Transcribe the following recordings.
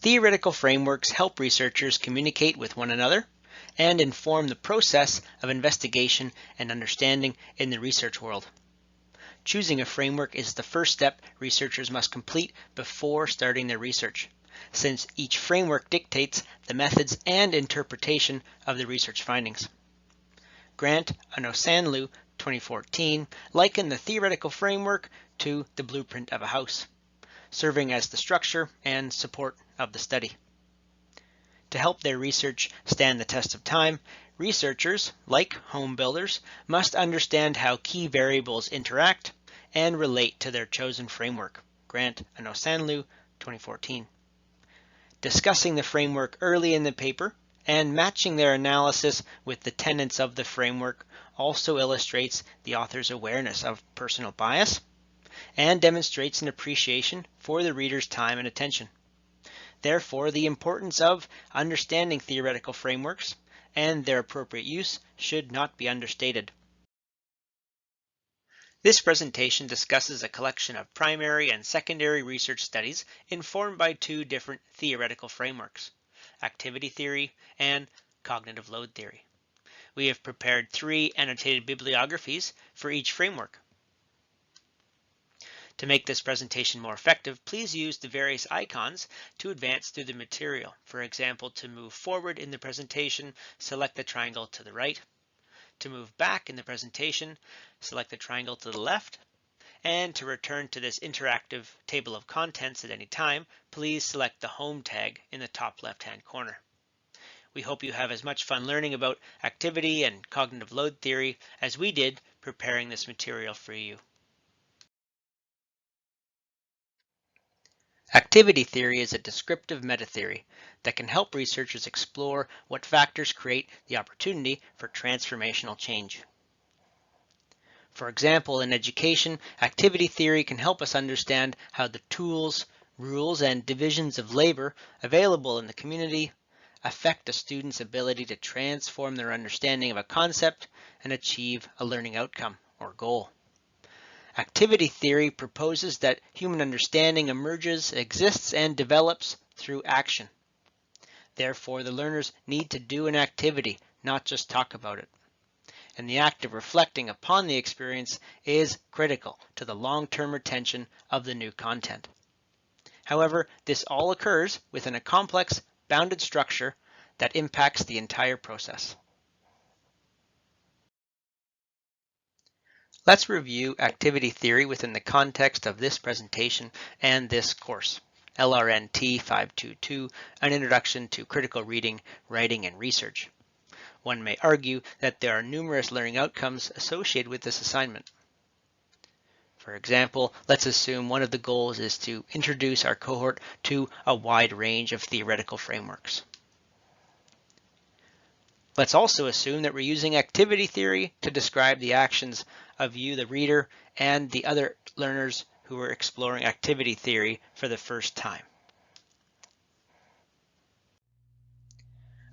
Theoretical frameworks help researchers communicate with one another and inform the process of investigation and understanding in the research world. Choosing a framework is the first step researchers must complete before starting their research, since each framework dictates the methods and interpretation of the research findings. Grant and Osanlu, 2014, likened the theoretical framework to the blueprint of a house, serving as the structure and support of the study. To help their research stand the test of time, researchers, like home builders, must understand how key variables interact and relate to their chosen framework. Grant and Osanlu, 2014. Discussing the framework early in the paper and matching their analysis with the tenets of the framework also illustrates the author's awareness of personal bias and demonstrates an appreciation for the reader's time and attention. Therefore, the importance of understanding theoretical frameworks and their appropriate use should not be understated. This presentation discusses a collection of primary and secondary research studies informed by two different theoretical frameworks, activity theory and cognitive load theory. We have prepared 3 annotated bibliographies for each framework. To make this presentation more effective, please use the various icons to advance through the material. For example, to move forward in the presentation, select the triangle to the right. To move back in the presentation, select the triangle to the left. And to return to this interactive table of contents at any time, please select the Home tag in the top left-hand corner. We hope you have as much fun learning about activity and cognitive load theory as we did preparing this material for you. Activity theory is a descriptive meta-theory that can help researchers explore what factors create the opportunity for transformational change. For example, in education, activity theory can help us understand how the tools, rules, and divisions of labor available in the community affect a student's ability to transform their understanding of a concept and achieve a learning outcome or goal. Activity theory proposes that human understanding emerges, exists, and develops through action. Therefore, the learners need to do an activity, not just talk about it. And the act of reflecting upon the experience is critical to the long-term retention of the new content. However, this all occurs within a complex, bounded structure that impacts the entire process. Let's review activity theory within the context of this presentation and this course, LRNT 522, an introduction to critical reading, writing, and research. One may argue that there are numerous learning outcomes associated with this assignment. For example, let's assume one of the goals is to introduce our cohort to a wide range of theoretical frameworks. Let's also assume that we're using activity theory to describe the actions of you, the reader, and the other learners who are exploring activity theory for the first time.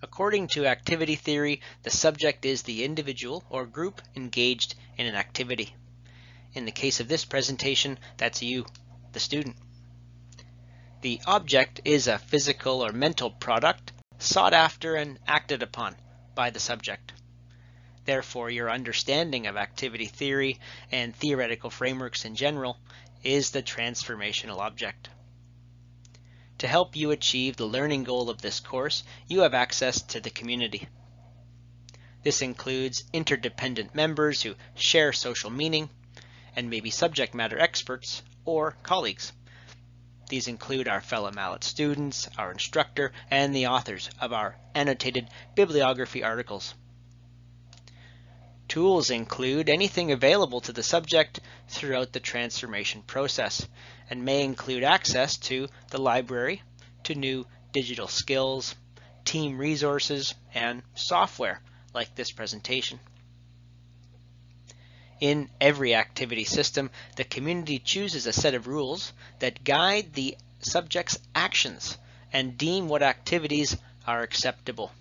According to activity theory, the subject is the individual or group engaged in an activity. In the case of this presentation, that's you, the student. The object is a physical or mental product sought after and acted upon by the subject. Therefore, your understanding of activity theory and theoretical frameworks in general is the transformational object. To help you achieve the learning goal of this course, you have access to the community. This includes interdependent members who share social meaning and may be subject matter experts or colleagues. These include our fellow Mallet students, our instructor, and the authors of our annotated bibliography articles. Tools include anything available to the subject throughout the transformation process and may include access to the library, to new digital skills, team resources, and software like this presentation. In every activity system, the community chooses a set of rules that guide the subject's actions and deem what activities are acceptable.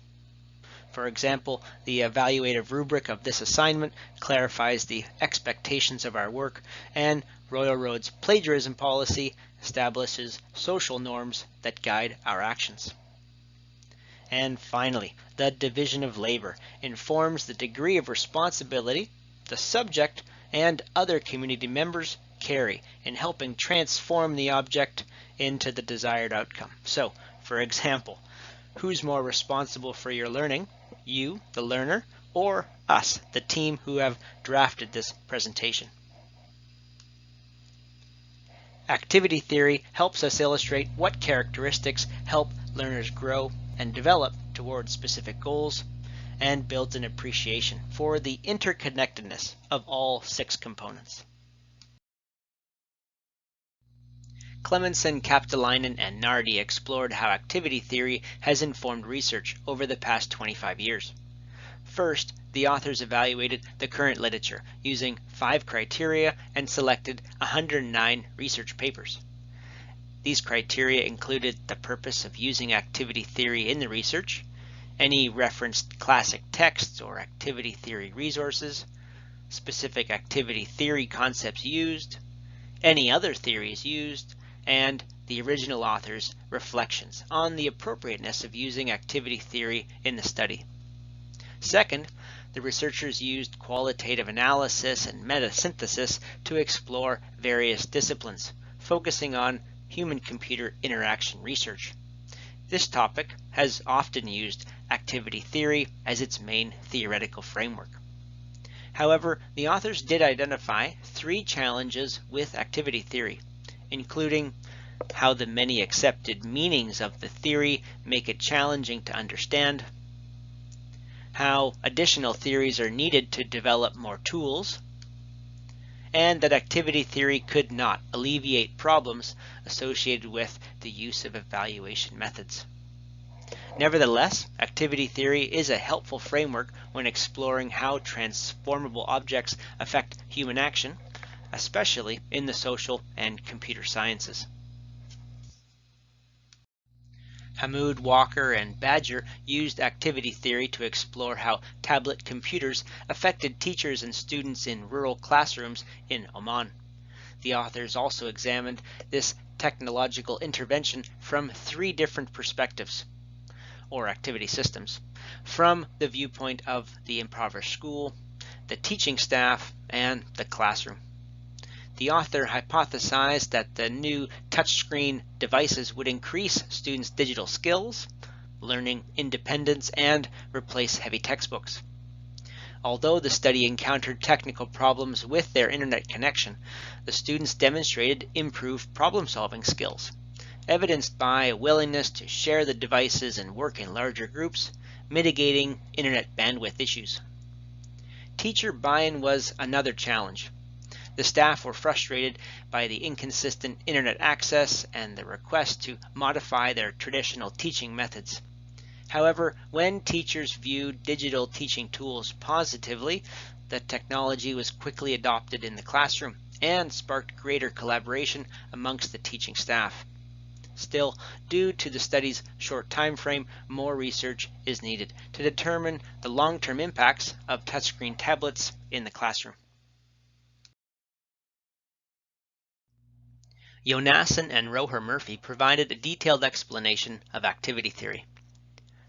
For example, the evaluative rubric of this assignment clarifies the expectations of our work, and Royal Road's plagiarism policy establishes social norms that guide our actions. And finally, the division of labor informs the degree of responsibility the subject and other community members carry in helping transform the object into the desired outcome. So, for example, who's more responsible for your learning? You, the learner, or us, the team who have drafted this presentation? Activity theory helps us illustrate what characteristics help learners grow and develop towards specific goals, and builds an appreciation for the interconnectedness of all 6 components. Clemmensen, Kaptelinin, and Nardi explored how activity theory has informed research over the past 25 years. First, the authors evaluated the current literature using 5 criteria and selected 109 research papers. These criteria included the purpose of using activity theory in the research, any referenced classic texts or activity theory resources, specific activity theory concepts used, any other theories used, and the original author's reflections on the appropriateness of using activity theory in the study. Second, the researchers used qualitative analysis and metasynthesis to explore various disciplines, focusing on human-computer interaction research. This topic has often used activity theory as its main theoretical framework. However, the authors did identify 3 challenges with activity theory, including how the many accepted meanings of the theory make it challenging to understand, how additional theories are needed to develop more tools, and that activity theory could not alleviate problems associated with the use of evaluation methods. Nevertheless, activity theory is a helpful framework when exploring how transformable objects affect human action, especially in the social and computer sciences. Hamood, Walker, and Badger used activity theory to explore how tablet computers affected teachers and students in rural classrooms in Oman. The authors also examined this technological intervention from 3 different perspectives, or activity systems, from the viewpoint of the impoverished school, the teaching staff, and the classroom. The author hypothesized that the new touchscreen devices would increase students' digital skills, learning independence, and replace heavy textbooks. Although the study encountered technical problems with their internet connection, the students demonstrated improved problem-solving skills, evidenced by a willingness to share the devices and work in larger groups, mitigating internet bandwidth issues. Teacher buy-in was another challenge. The staff were frustrated by the inconsistent internet access and the request to modify their traditional teaching methods. However, when teachers viewed digital teaching tools positively, the technology was quickly adopted in the classroom and sparked greater collaboration amongst the teaching staff. Still, due to the study's short time frame, more research is needed to determine the long-term impacts of touchscreen tablets in the classroom. Jonassen and Roher-Murphy provided a detailed explanation of activity theory.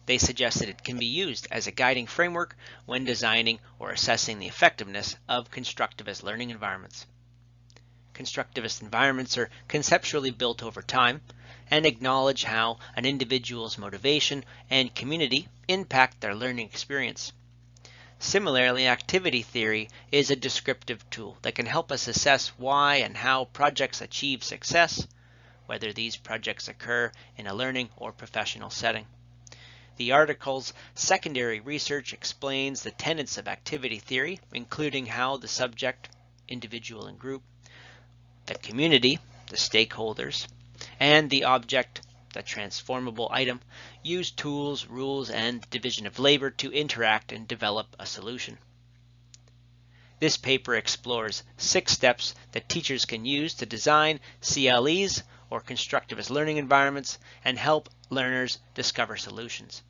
They suggested it can be used as a guiding framework when designing or assessing the effectiveness of constructivist learning environments. Constructivist environments are conceptually built over time and acknowledge how an individual's motivation and community impact their learning experience. Similarly, activity theory is a descriptive tool that can help us assess why and how projects achieve success, whether these projects occur in a learning or professional setting. The article's secondary research explains the tenets of activity theory, including how the subject, individual and group, the community, the stakeholders, and the object, the transformable item, use tools, rules, and division of labor to interact and develop a solution. This paper explores 6 steps that teachers can use to design CLEs, or constructivist learning environments, and help learners discover solutions.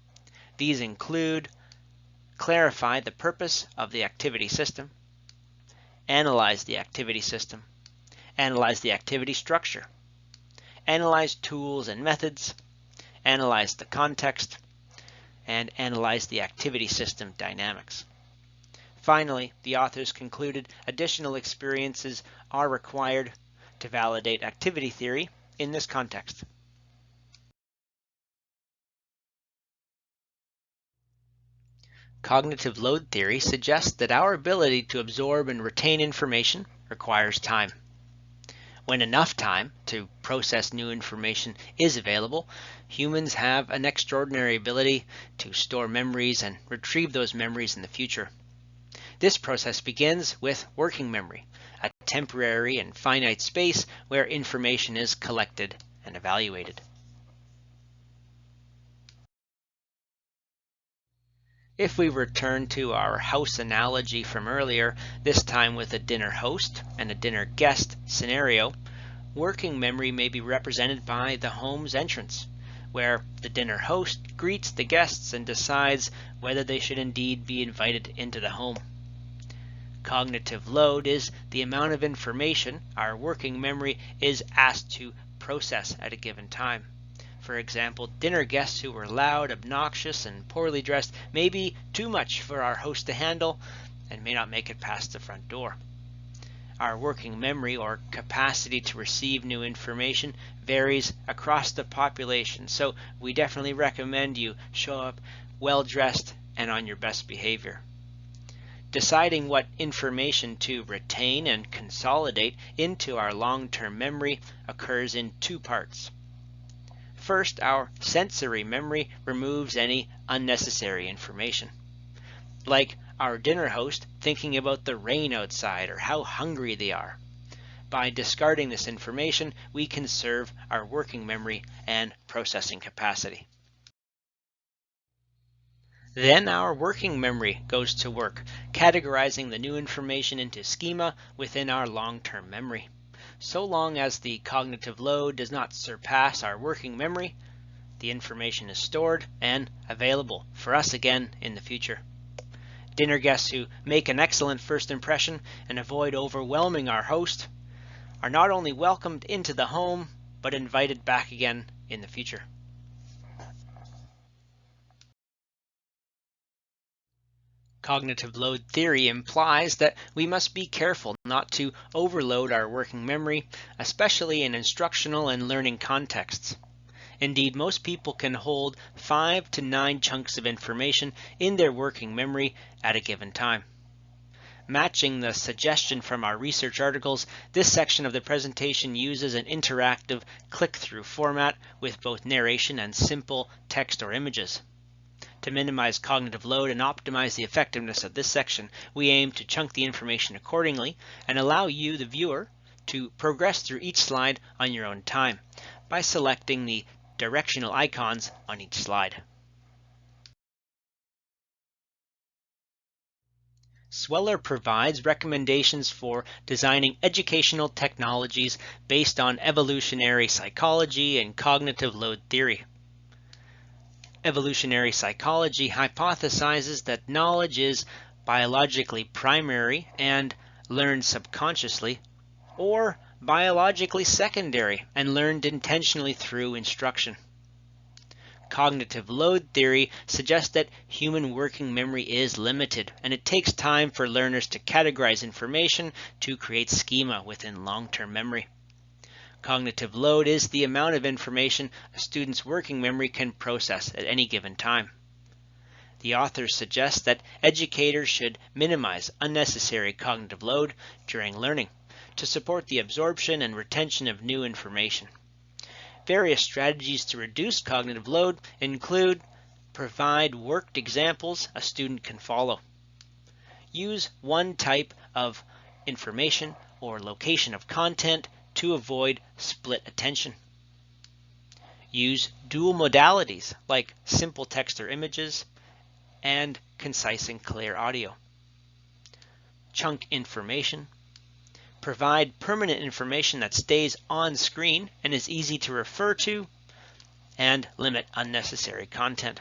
These include clarify the purpose of the activity system, analyze the activity system, analyze the activity structure, analyze tools and methods, analyze the context, and analyze the activity system dynamics. Finally, the authors concluded additional experiences are required to validate activity theory in this context. Cognitive load theory suggests that our ability to absorb and retain information requires time. When enough time to process new information is available, humans have an extraordinary ability to store memories and retrieve those memories in the future. This process begins with working memory, a temporary and finite space where information is collected and evaluated. If we return to our house analogy from earlier, this time with a dinner host and a dinner guest scenario, working memory may be represented by the home's entrance, where the dinner host greets the guests and decides whether they should indeed be invited into the home. Cognitive load is the amount of information our working memory is asked to process at a given time. For example, dinner guests who were loud, obnoxious, and poorly dressed may be too much for our host to handle and may not make it past the front door. Our working memory or capacity to receive new information varies across the population, so we definitely recommend you show up well dressed and on your best behavior. Deciding what information to retain and consolidate into our long-term memory occurs in two parts. First, our sensory memory removes any unnecessary information, like our dinner host thinking about the rain outside or how hungry they are. By discarding this information, we conserve our working memory and processing capacity. Then our working memory goes to work, categorizing the new information into schema within our long-term memory. So long as the cognitive load does not surpass our working memory, the information is stored and available for us again in the future. Dinner guests who make an excellent first impression and avoid overwhelming our host are not only welcomed into the home, but invited back again in the future. Cognitive load theory implies that we must be careful not to overload our working memory, especially in instructional and learning contexts. Indeed, most people can hold 5 to 9 chunks of information in their working memory at a given time. Matching the suggestion from our research articles, this section of the presentation uses an interactive click-through format with both narration and simple text or images. To minimize cognitive load and optimize the effectiveness of this section, we aim to chunk the information accordingly and allow you, the viewer, to progress through each slide on your own time by selecting the directional icons on each slide. Sweller provides recommendations for designing educational technologies based on evolutionary psychology and cognitive load theory. Evolutionary psychology hypothesizes that knowledge is biologically primary and learned subconsciously, or biologically secondary and learned intentionally through instruction. Cognitive load theory suggests that human working memory is limited, and it takes time for learners to categorize information to create schema within long-term memory. Cognitive load is the amount of information a student's working memory can process at any given time. The authors suggest that educators should minimize unnecessary cognitive load during learning to support the absorption and retention of new information. Various strategies to reduce cognitive load include: provide worked examples a student can follow. Use one type of information or location of content to avoid split attention. Use dual modalities like simple text or images and concise and clear audio. Chunk information. Provide permanent information that stays on screen and is easy to refer to, and limit unnecessary content.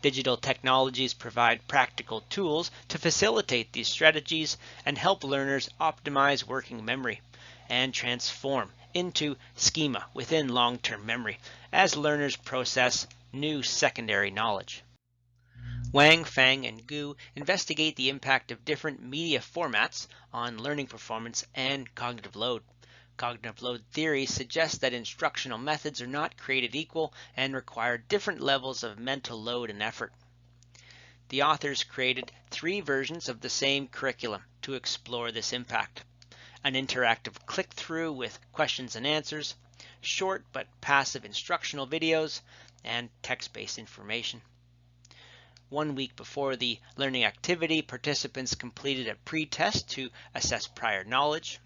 Digital technologies provide practical tools to facilitate these strategies and help learners optimize working memory and transform into schema within long-term memory as learners process new secondary knowledge. Wang, Fang, and Gu investigate the impact of different media formats on learning performance and cognitive load. Cognitive load theory suggests that instructional methods are not created equal and require different levels of mental load and effort. The authors created 3 versions of the same curriculum to explore this impact: an interactive click-through with questions and answers, short but passive instructional videos, and text-based information. 1 week before the learning activity, participants completed a pre-test to assess prior knowledge.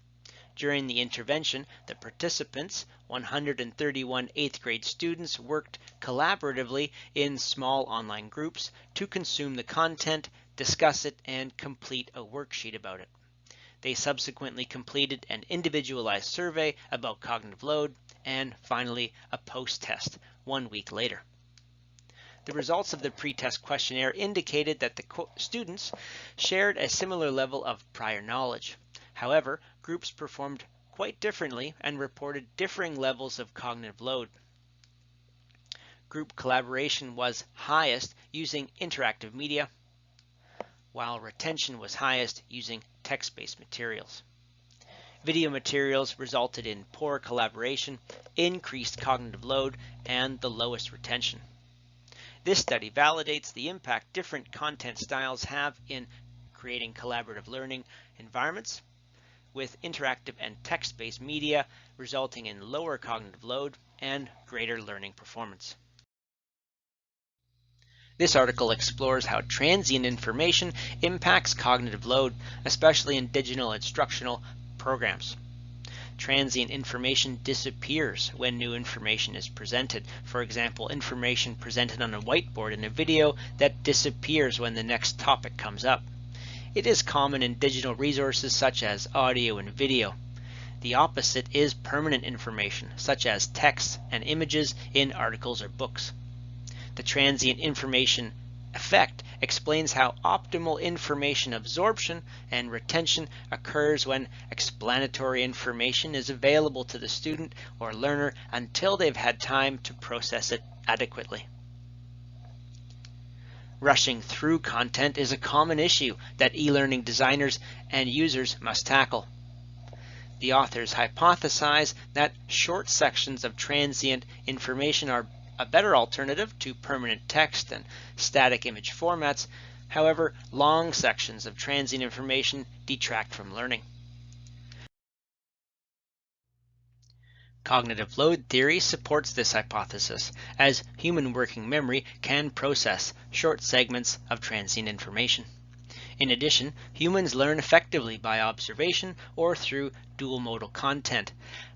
During the intervention, the participants, 131 8th grade students, worked collaboratively in small online groups to consume the content, discuss it, and complete a worksheet about it. They subsequently completed an individualized survey about cognitive load and finally a post-test 1 week later. The results of the pre-test questionnaire indicated that the students shared a similar level of prior knowledge. However, groups performed quite differently and reported differing levels of cognitive load. Group collaboration was highest using interactive media, while retention was highest using text-based materials. Video materials resulted in poor collaboration, increased cognitive load, and the lowest retention. This study validates the impact different content styles have in creating collaborative learning environments, with interactive and text-based media resulting in lower cognitive load and greater learning performance. This article explores how transient information impacts cognitive load, especially in digital instructional programs. Transient information disappears when new information is presented. For example, information presented on a whiteboard in a video that disappears when the next topic comes up. It is common in digital resources such as audio and video. The opposite is permanent information, such as text and images in articles or books. The transient information effect explains how optimal information absorption and retention occurs when explanatory information is available to the student or learner until they've had time to process it adequately. Rushing through content is a common issue that e-learning designers and users must tackle. The authors hypothesize that short sections of transient information are a better alternative to permanent text and static image formats. However, long sections of transient information detract from learning. Cognitive load theory supports this hypothesis, as human working memory can process short segments of transient information. In addition, humans learn effectively by observation or through dual modal content,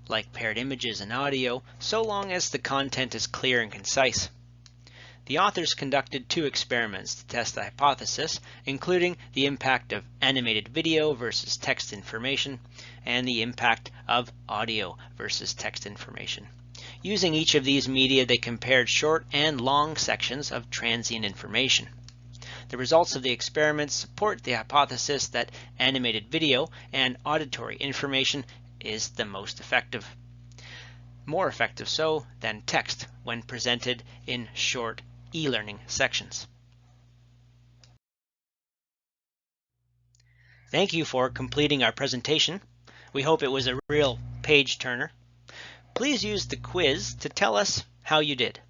like paired images and audio, so long as the content is clear and concise. The authors conducted 2 experiments to test the hypothesis, including the impact of animated video versus text information, and the impact of audio versus text information. Using each of these media, they compared short and long sections of transient information. The results of the experiments support the hypothesis that animated video and auditory information is the most effective. More effective so than text when presented in short e-learning sections. Thank you for completing our presentation. We hope it was a real page turner. Please use the quiz to tell us how you did.